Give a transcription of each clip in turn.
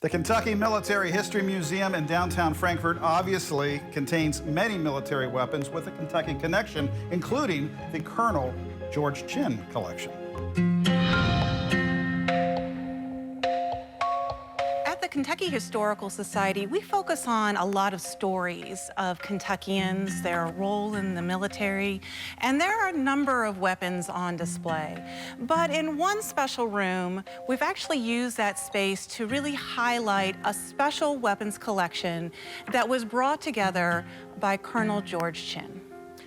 The Kentucky Military History Museum in downtown Frankfort obviously contains many military weapons with a Kentucky connection, including the Colonel George Chinn collection. At the Kentucky Historical Society, we focus on a lot of stories of Kentuckians, their role in the military, and there are a number of weapons on display. But in one special room, we've actually used that space to really highlight a special weapons collection that was brought together by Colonel George Chinn.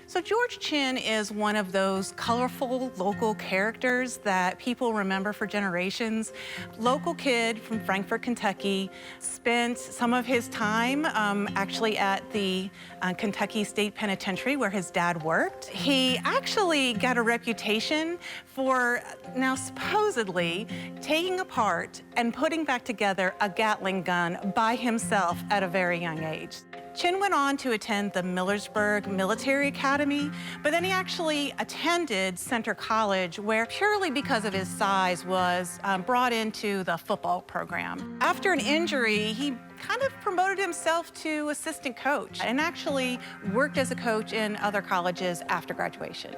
So George Chinn is one of those colorful local characters that people remember for generations. Local kid from Frankfort, Kentucky, spent some of his time actually at the Kentucky State Penitentiary where his dad worked. He actually got a reputation for now supposedly taking apart and putting back together a Gatling gun by himself at a very young age. Chinn went on to attend the Millersburg Military Academy, but then he actually attended Center College, where purely because of his size was brought into the football program. After an injury, he kind of promoted himself to assistant coach and actually worked as a coach in other colleges after graduation.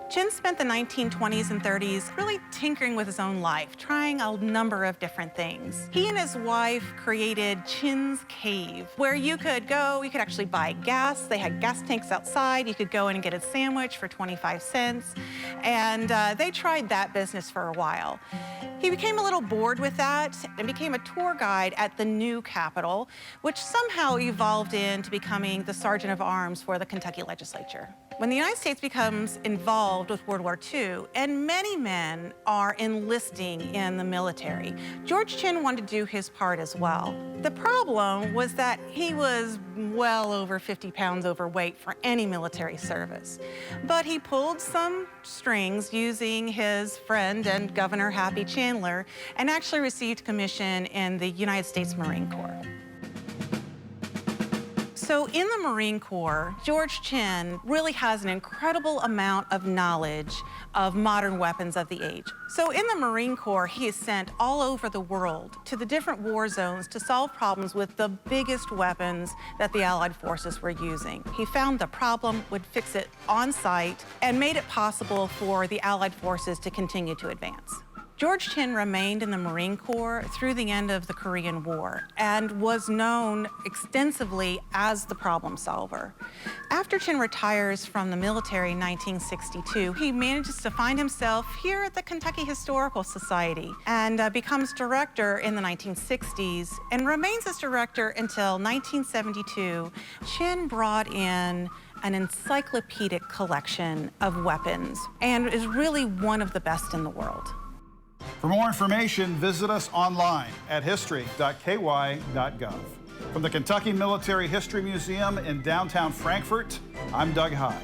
Chinn spent the 1920s and 30s really tinkering with his own life, trying a number of different things. He and his wife created Chinn's Cave, where you could go, you could actually buy gas. They had gas tanks outside. You could go in and get a sandwich for 25 cents. And they tried that business for a while. He became a little bored with that and became a tour guide at the new Capitol, which somehow evolved into becoming the Sergeant of Arms for the Kentucky legislature. When the United States becomes involved with World War II, and many men are enlisting in the military, George Chinn wanted to do his part as well. The problem was that he was well over 50 pounds overweight for any military service. But he pulled some strings using his friend and Governor Happy Chandler and actually received commission in the United States Marine Corps. So in the Marine Corps, George Chinn really has an incredible amount of knowledge of modern weapons of the age. So in the Marine Corps, he is sent all over the world to the different war zones to solve problems with the biggest weapons that the Allied forces were using. He found the problem, would fix it on site, and made it possible for the Allied forces to continue to advance. George Chinn remained in the Marine Corps through the end of the Korean War and was known extensively as the problem solver. After Chinn retires from the military in 1962, he manages to find himself here at the Kentucky Historical Society and becomes director in the 1960s and remains as director until 1972. Chinn brought in an encyclopedic collection of weapons and is really one of the best in the world. For more information, visit us online at history.ky.gov. From the Kentucky Military History Museum in downtown Frankfort, I'm Doug High.